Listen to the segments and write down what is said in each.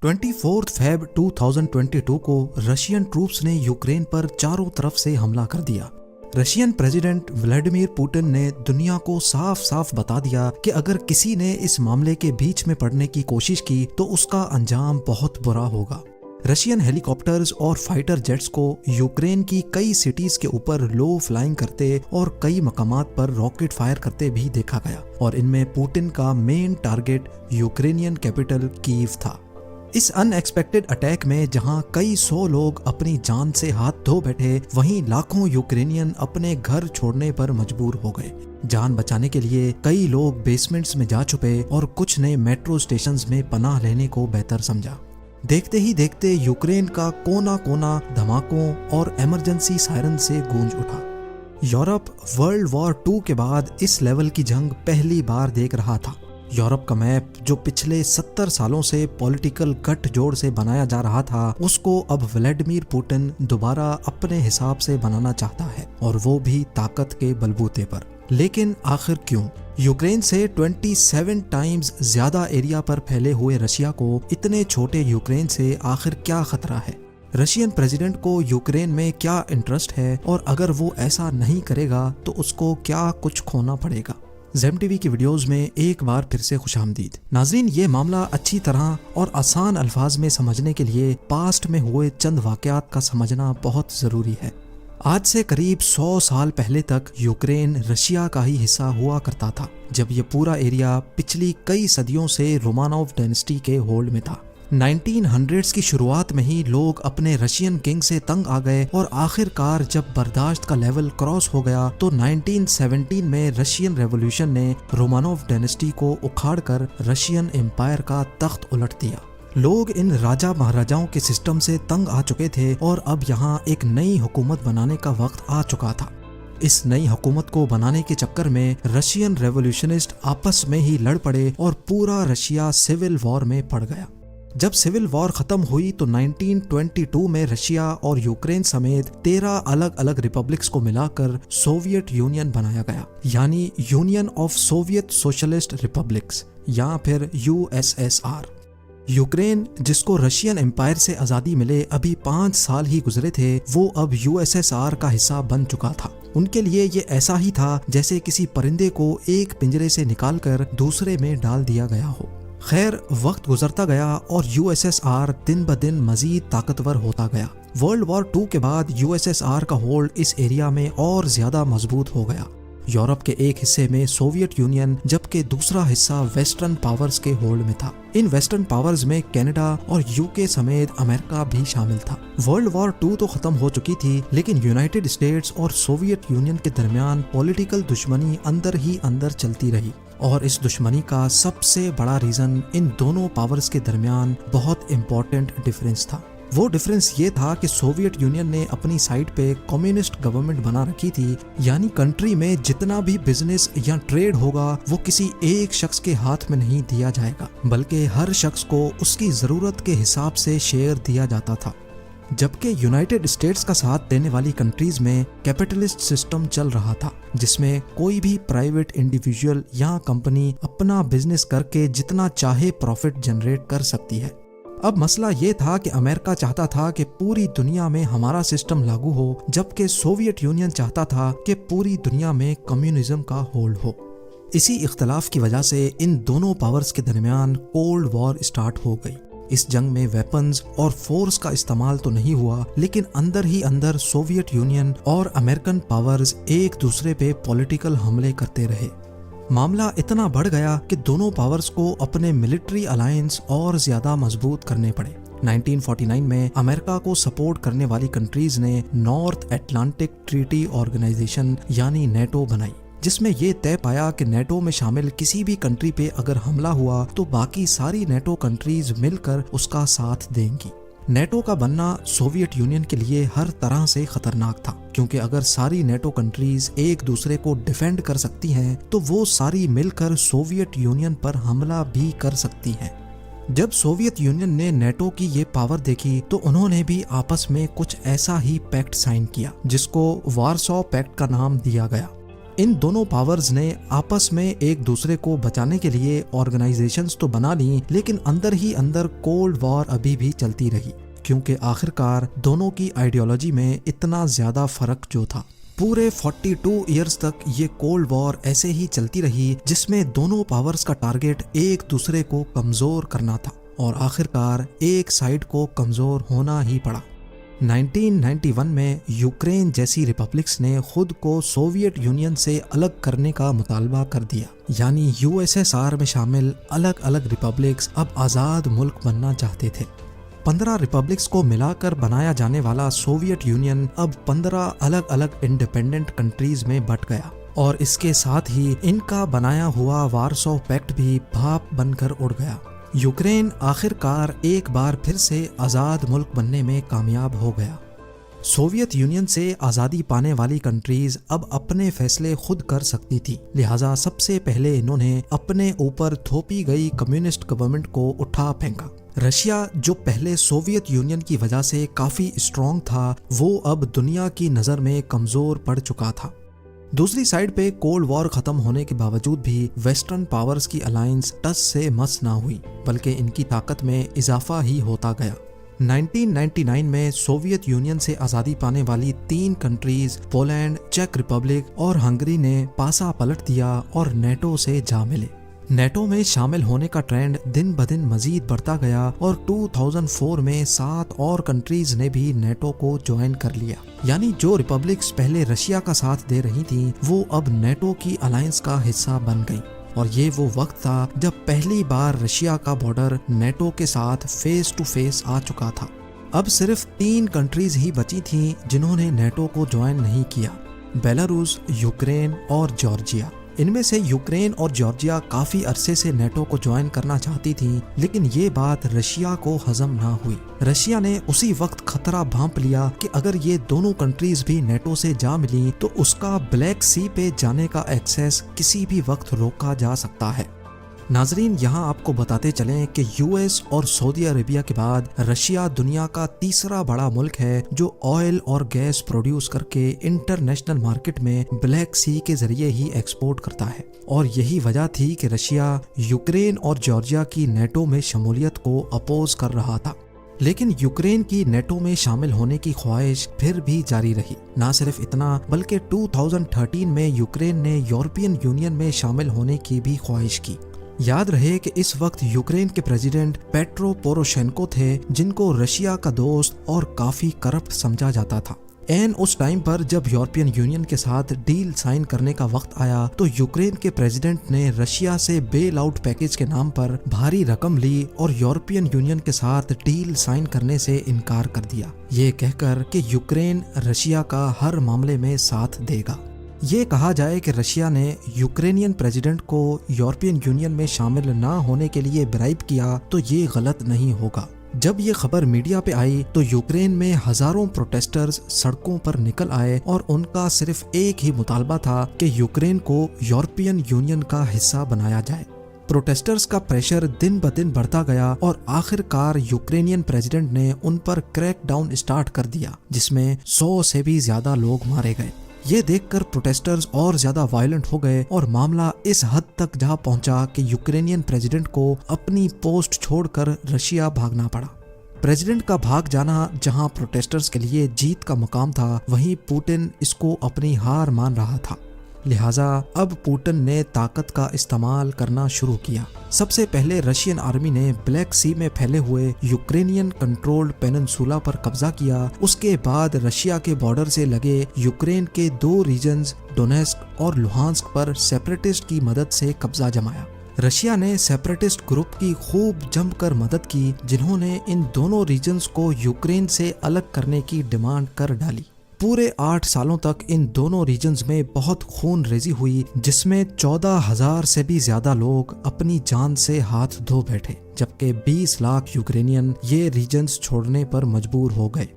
24 Feb 2022 को Russian troops ने Ukraine पर चारों तरफ से हमला कर दिया। रशियन प्रेसिडेंट व्लादिमीर पुतिन ने दुनिया को साफ साफ बता दिया कि अगर किसी ने इस मामले के बीच में पड़ने की कोशिश की तो उसका अंजाम बहुत बुरा होगा। रशियन हेलीकॉप्टर्स और फाइटर जेट्स को यूक्रेन की कई सिटीज के ऊपर लो फ्लाइंग करते और कई मकामात पर रॉकेट फायर करते भी देखा गया और इनमें पुतिन का main target Ukrainian capital Kyiv था। इस अनएक्सपेक्टेड अटैक में जहां कई सौ लोग अपनी जान से हाथ धो बैठे, वहीं लाखों यूक्रेनियन अपने घर छोड़ने पर मजबूर हो गए। जान बचाने के लिए कई लोग बेसमेंट्स में जा छुपे और कुछ ने मेट्रो स्टेशंस में पनाह लेने को बेहतर समझा। देखते ही देखते यूक्रेन का कोना कोना धमाकों और इमरजेंसी सायरन से गूंज उठा। यूरोप वर्ल्ड वॉर 2 के बाद इस लेवल की जंग पहली बार देख रहा था। यूरोप का मैप जो पिछले 70 सालों से पॉलिटिकल गठजोड़ से बनाया जा रहा था, उसको अब व्लादिमीर पुतिन दोबारा अपने हिसाब से बनाना चाहता है और वो भी ताकत के बलबूते पर। लेकिन आखिर क्यों? यूक्रेन से 27 टाइम्स ज्यादा एरिया पर फैले हुए रशिया को इतने छोटे यूक्रेन से आखिर क्या खतरा है? रशियन प्रेसिडेंट को यूक्रेन में क्या इंटरेस्ट है और अगर वो ऐसा नहीं करेगा तो उसको क्या कुछ खोना पड़ेगा? ज़ेम टीवी की वीडियोस में एक बार फिर से खुशामदीद। नाज़रीन, ये मामला अच्छी तरह और आसान अल्फाज में समझने के लिए पास्ट में हुए चंद वाक़यात का समझना बहुत ज़रूरी है। आज से करीब 100 साल पहले तक यूक्रेन रशिया का ही हिस्सा हुआ करता था, जब ये पूरा एरिया पिछली कई सदियों से रोमानोव डायनेस्टी के होल्ड में था। 1900s की शुरुआत में ही लोग अपने रशियन किंग से तंग आ गए और आखिरकार जब बर्दाश्त का लेवल क्रॉस हो गया तो 1917 में रशियन रेवोल्यूशन ने रोमानोव डायनेस्टी को उखाड़कर रशियन एम्पायर का तख्त उलट दिया। लोग इन राजा महाराजाओं के सिस्टम से तंग आ चुके थे और अब यहाँ एक नई हुकूमत बनाने का वक्त आ चुका था। इस नई हुकूमत को बनाने के चक्कर में रशियन रेवोल्यूशनिस्ट आपस में ही लड़ पड़े और पूरा रशिया सिविल वॉर में पड़ गया। जब सिविल वॉर खत्म हुई तो 1922 में रशिया और यूक्रेन समेत 13 अलग अलग रिपब्लिक्स को मिलाकर सोवियत यूनियन बनाया गया, यानी union of Soviet socialist republics या फिर USSR। यूक्रेन, जिसको रशियन एम्पायर से आज़ादी मिले अभी 5 साल ही गुजरे थे, वो अब USSR का हिस्सा बन चुका था। उनके लिए ये ऐसा ही था जैसे किसी परिंदे को एक पिंजरे से निकालकर दूसरे में डाल दिया गया हो। खैर, वक्त गुजरता गया और USSR दिन ब दिन मजीद ताकतवर होता गया। वर्ल्ड वॉर 2 के बाद USSR का होल्ड इस एरिया में और ज्यादा मजबूत हो गया। यूरोप के एक हिस्से में सोवियत यूनियन जबकि दूसरा हिस्सा वेस्टर्न पावर्स के होल्ड में था। इन वेस्टर्न पावर्स में कनाडा और UK समेत अमेरिका भी शामिल था। वर्ल्ड वॉर 2 तो खत्म हो चुकी थी, लेकिन यूनाइटेड स्टेट्स और सोवियत यूनियन के दरमियान पॉलिटिकल दुश्मनी अंदर ही अंदर चलती रही और इस दुश्मनी का सबसे बड़ा रीजन इन दोनों पावर्स के दरमियान बहुत इंपॉर्टेंट डिफरेंस था। वो डिफरेंस ये था कि सोवियत यूनियन ने अपनी साइड पे कम्युनिस्ट गवर्नमेंट बना रखी थी, यानी कंट्री में जितना भी बिजनेस या ट्रेड होगा वो किसी एक शख्स के हाथ में नहीं दिया जाएगा, बल्कि हर शख्स को उसकी जरूरत के हिसाब से शेयर दिया जाता था। जबकि यूनाइटेड स्टेट्स का साथ देने वाली कंट्रीज में कैपिटलिस्ट सिस्टम चल रहा था, जिसमें कोई भी प्राइवेट इंडिविजुअल या कंपनी अपना बिजनेस करके जितना चाहे प्रॉफिट जनरेट कर सकती है। अब मसला ये था कि अमेरिका चाहता था कि पूरी दुनिया में हमारा सिस्टम लागू हो, जबकि सोवियत यूनियन चाहता था कि पूरी दुनिया में कम्युनिज्म का होल्ड हो। इसी इख्तलाफ की वजह से इन दोनों पावर्स के दरमियान कोल्ड वॉर स्टार्ट हो गई। इस जंग में वेपन्स और फोर्स का इस्तेमाल तो नहीं हुआ, लेकिन अंदर ही अंदर सोवियत यूनियन और अमेरिकन पावर्स एक दूसरे पे पॉलिटिकल हमले करते रहे। मामला इतना बढ़ गया कि दोनों पावर्स को अपने मिलिट्री अलायंस और ज्यादा मजबूत करने पड़े। 1949 में अमेरिका को सपोर्ट करने वाली कंट्रीज ने नॉर्थ अटलांटिक ट्रीटी ऑर्गेनाइजेशन यानी नेटो बनाई, जिसमें ये तय पाया कि नेटो में शामिल किसी भी कंट्री पे अगर हमला हुआ तो बाकी सारी नेटो कंट्रीज मिलकर उसका साथ देंगी। नेटो का बनना सोवियत यूनियन के लिए हर तरह से खतरनाक था, क्योंकि अगर सारी नेटो कंट्रीज एक दूसरे को डिफेंड कर सकती हैं तो वो सारी मिलकर सोवियत यूनियन पर हमला भी कर सकती हैं। जब सोवियत यूनियन ने नेटो की ये पावर देखी तो उन्होंने भी आपस में कुछ ऐसा ही पैक्ट साइन किया, जिसको वार्सो पैक्ट का नाम दिया गया। इन दोनों पावर्स ने आपस में एक दूसरे को बचाने के लिए ऑर्गेनाइजेशंस तो बना ली, लेकिन अंदर ही अंदर कोल्ड वॉर अभी भी चलती रही, क्योंकि आखिरकार दोनों की आइडियोलॉजी में इतना ज्यादा फर्क जो था। पूरे 42 इयर्स तक ये कोल्ड वॉर ऐसे ही चलती रही, जिसमें दोनों पावर्स का टारगेट एक दूसरे को कमजोर करना था और आखिरकार एक साइड को कमजोर होना ही पड़ा। 1991 में यूक्रेन जैसी रिपब्लिक्स ने खुद को सोवियत यूनियन से अलग करने का मुतालबा कर दिया, यानी यूएसएसआर में शामिल अलग अलग रिपब्लिक्स अब आज़ाद मुल्क बनना चाहते थे। 15 रिपब्लिक्स को मिलाकर बनाया जाने वाला सोवियत यूनियन अब 15 अलग अलग इंडिपेंडेंट कंट्रीज में बंट गया और इसके साथ ही इनका बनाया हुआ वारसो पैक्ट भी भाप बनकर उड़ गया। यूक्रेन आखिरकार एक बार फिर से आज़ाद मुल्क बनने में कामयाब हो गया। सोवियत यूनियन से आज़ादी पाने वाली कंट्रीज अब अपने फैसले खुद कर सकती थी, लिहाजा सबसे पहले इन्होंने अपने ऊपर थोपी गई कम्युनिस्ट गवर्नमेंट को उठा फेंका। रशिया, जो पहले सोवियत यूनियन की वजह से काफ़ी स्ट्रॉन्ग था, वो अब दुनिया की नज़र में कमज़ोर पड़ चुका था। दूसरी साइड पे कोल्ड वॉर खत्म होने के बावजूद भी वेस्टर्न पावर्स की अलायंस टस से मस ना हुई, बल्कि इनकी ताकत में इजाफा ही होता गया। 1999 में सोवियत यूनियन से आज़ादी पाने वाली 3 कंट्रीज पोलैंड, चेक रिपब्लिक और हंगरी ने पासा पलट दिया और नेटो से जा मिले। नेटो में शामिल होने का ट्रेंड दिन ब दिन मजीद बढ़ता गया और 2004 में 7 और कंट्रीज ने भी नेटो को ज्वाइन कर लिया, यानी जो रिपब्लिक्स पहले रशिया का साथ दे रही थी वो अब नेटो की अलायंस का हिस्सा बन गई। और ये वो वक्त था जब पहली बार रशिया का बॉर्डर नेटो के साथ फेस टू फेस आ चुका था। अब सिर्फ 3 कंट्रीज ही बची थीं जिन्होंने नेटो को ज्वाइन नहीं किया, बेलारूस, यूक्रेन और जॉर्जिया। इनमें से यूक्रेन और जॉर्जिया काफी अरसे से नेटो को ज्वाइन करना चाहती थी, लेकिन ये बात रशिया को हजम ना हुई। रशिया ने उसी वक्त खतरा भांप लिया कि अगर ये दोनों कंट्रीज भी नेटो से जा मिली तो उसका ब्लैक सी पे जाने का एक्सेस किसी भी वक्त रोका जा सकता है। नाजरीन, यहाँ आपको बताते चलें कि यूएस और सऊदी अरेबिया के बाद रशिया दुनिया का तीसरा बड़ा मुल्क है जो ऑयल और गैस प्रोड्यूस करके इंटरनेशनल मार्केट में ब्लैक सी के जरिए ही एक्सपोर्ट करता है। और यही वजह थी कि रशिया यूक्रेन और जॉर्जिया की नेटो में शमूलियत को अपोज कर रहा था। लेकिन यूक्रेन की नेटो में शामिल होने की ख्वाहिश फिर भी जारी रही। ना सिर्फ इतना, बल्कि 2013 में यूक्रेन ने यूरोपियन यूनियन में शामिल होने की भी ख्वाहिश की। याद रहे कि इस वक्त यूक्रेन के प्रेसिडेंट पेट्रो पोरोशेंको थे, जिनको रशिया का दोस्त और काफी करप्ट समझा जाता था। एन उस टाइम पर जब यूरोपियन यूनियन के साथ डील साइन करने का वक्त आया तो यूक्रेन के प्रेसिडेंट ने रशिया से बेल आउट पैकेज के नाम पर भारी रकम ली और यूरोपियन यूनियन के साथ डील साइन करने से इनकार कर दिया, ये कहकर कि यूक्रेन रशिया का हर मामले में साथ देगा। ये कहा जाए कि रशिया ने यूक्रेनियन प्रेसिडेंट को यूरोपियन यूनियन में शामिल ना होने के लिए ब्राइब किया तो ये गलत नहीं होगा। जब ये खबर मीडिया पे आई तो यूक्रेन में हजारों प्रोटेस्टर्स सड़कों पर निकल आए और उनका सिर्फ एक ही मुतालबा था कि यूक्रेन को यूरोपियन यूनियन का हिस्सा बनाया जाए। प्रोटेस्टर्स का प्रेशर दिन ब दिन बढ़ता गया और आखिरकार यूक्रेनियन प्रेसिडेंट ने उन पर क्रैकडाउन स्टार्ट कर दिया, जिसमें 100 से भी ज्यादा लोग मारे गए। ये देखकर प्रोटेस्टर्स और ज्यादा वायलेंट हो गए और मामला इस हद तक जा पहुंचा कि यूक्रेनियन प्रेसिडेंट को अपनी पोस्ट छोड़कर रशिया भागना पड़ा। प्रेसिडेंट का भाग जाना जहां प्रोटेस्टर्स के लिए जीत का मुकाम था, वहीं पुतिन इसको अपनी हार मान रहा था। लिहाजा अब पुतिन ने ताकत का इस्तेमाल करना शुरू किया। सबसे पहले रशियन आर्मी ने ब्लैक सी में फैले हुए यूक्रेनियन कंट्रोल्ड पेनिनसुला पर कब्जा किया। उसके बाद रशिया के बॉर्डर से लगे यूक्रेन के 2 रीजन्स डोनेस्क और लुहांस्क पर सेपरेटिस्ट की मदद से कब्जा जमाया। रशिया ने सेपरेटिस्ट ग्रुप की खूब जमकर मदद की, जिन्होंने इन दोनों रीजन्स को यूक्रेन से अलग करने की डिमांड कर डाली। पूरे 8 सालों तक इन दोनों रीजन्स में बहुत खून रेजी हुई, जिसमें 14,000 से भी ज्यादा लोग अपनी जान से हाथ धो बैठे, जबकि 20 लाख यूक्रेनियन ये रीजन्स छोड़ने पर मजबूर हो गए।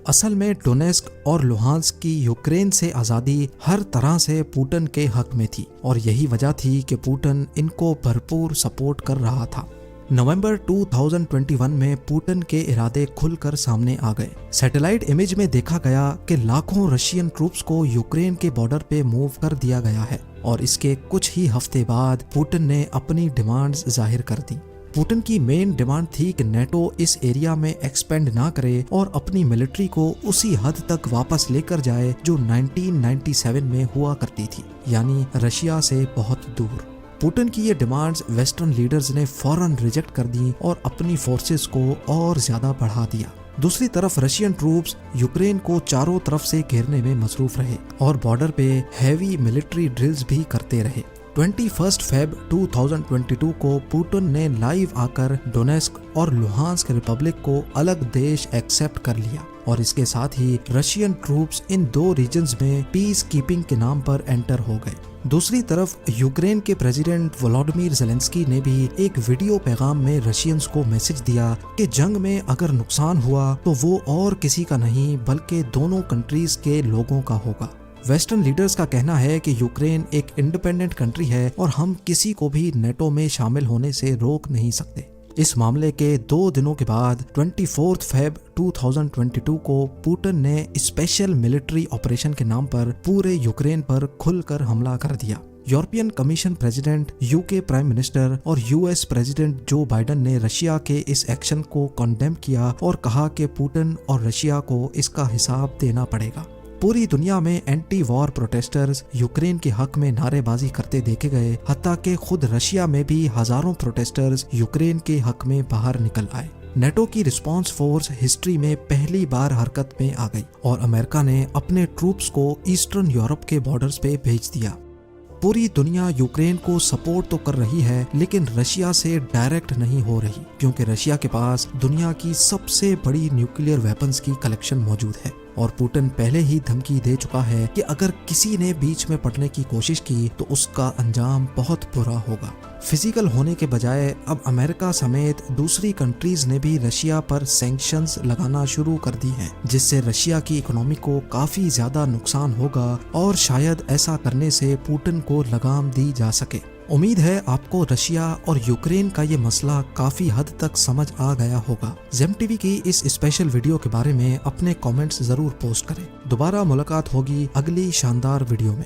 असल में डोनेस्क और लुहांस्क की यूक्रेन से आज़ादी हर तरह से पुतिन के हक में थी और यही वजह थी कि पुतिन इनको भरपूर सपोर्ट कर रहा था। नवंबर 2021 में पुतिन के इरादे खुलकर सामने आ गए। सैटेलाइट इमेज में देखा गया कि लाखों रशियन ट्रूप्स को यूक्रेन के बॉर्डर पे मूव कर दिया गया है और इसके कुछ ही हफ्ते बाद पुतिन ने अपनी डिमांड्स जाहिर कर दी। पुतिन की मेन डिमांड थी कि नेटो इस एरिया में एक्सपेंड ना करे और अपनी मिलिट्री को उसी हद तक वापस लेकर जाए जो 1997 में हुआ करती थी, यानी रशिया से बहुत दूर। पुतिन की ये डिमांड्स वेस्टर्न लीडर्स ने फौरन रिजेक्ट कर दी और अपनी फोर्सेस को और ज्यादा बढ़ा दिया। दूसरी तरफ रशियन ट्रूप्स यूक्रेन को चारों तरफ से घेरने में मसरूफ रहे और बॉर्डर पे हैवी मिलिट्री ड्रिल्स भी करते रहे। 21 फेब 2022 को पुतिन ने लाइव आकर डोनेस्क और लुहांस्क रिपब्लिक को अलग देश एक्सेप्ट कर लिया और इसके साथ ही रशियन ट्रूप्स इन दो रीजन्स में पीस कीपिंग के नाम पर एंटर हो गए। दूसरी तरफ यूक्रेन के प्रेसिडेंट वोलोडिमिर ज़ेलेंस्की ने भी एक वीडियो पैगाम में रशियंस को मैसेज दिया कि जंग में अगर नुकसान हुआ तो वो और किसी का नहीं बल्कि दोनों कंट्रीज के लोगों का होगा। वेस्टर्न लीडर्स का कहना है कि यूक्रेन एक इंडिपेंडेंट कंट्री है और हम किसी को भी नेटो में शामिल होने से रोक नहीं सकते। इस मामले के 2 दिनों के बाद 24 फेब 2022 को पुतिन ने स्पेशल मिलिट्री ऑपरेशन के नाम पर पूरे यूक्रेन पर खुलकर हमला कर दिया। European commission president, UK prime minister और यूएस प्रेसिडेंट जो बाइडेन ने रशिया के इस एक्शन को कंडेम किया और कहा कि पुतिन और रशिया को इसका हिसाब देना पड़ेगा। पूरी दुनिया में एंटी वॉर प्रोटेस्टर्स यूक्रेन के हक में नारेबाजी करते देखे गए, हत्ता कि खुद रशिया में भी हजारों प्रोटेस्टर्स यूक्रेन के हक में बाहर निकल आए। नेटो की रिस्पांस फोर्स हिस्ट्री में पहली बार हरकत में आ गई और अमेरिका ने अपने ट्रूप्स को ईस्टर्न यूरोप के बॉर्डर्स पे भेज दिया। पूरी दुनिया यूक्रेन को सपोर्ट तो कर रही है लेकिन रशिया से डायरेक्ट नहीं हो रही, क्योंकि रशिया के पास दुनिया की सबसे बड़ी न्यूक्लियर वेपन्स की कलेक्शन मौजूद है और पुतिन पहले ही धमकी दे चुका है कि अगर किसी ने बीच में पड़ने की कोशिश की तो उसका अंजाम बहुत बुरा होगा। फिजिकल होने के बजाय अब अमेरिका समेत दूसरी कंट्रीज ने भी रशिया पर सैंक्शंस लगाना शुरू कर दी हैं, जिससे रशिया की इकोनॉमी को काफी ज्यादा नुकसान होगा और शायद ऐसा करने से पुतिन को लगाम दी जा सके। उम्मीद है आपको रशिया और यूक्रेन का ये मसला काफी हद तक समझ आ गया होगा। जेम टीवी की इस स्पेशल वीडियो के बारे में अपने कमेंट्स जरूर पोस्ट करें। दोबारा मुलाकात होगी अगली शानदार वीडियो में।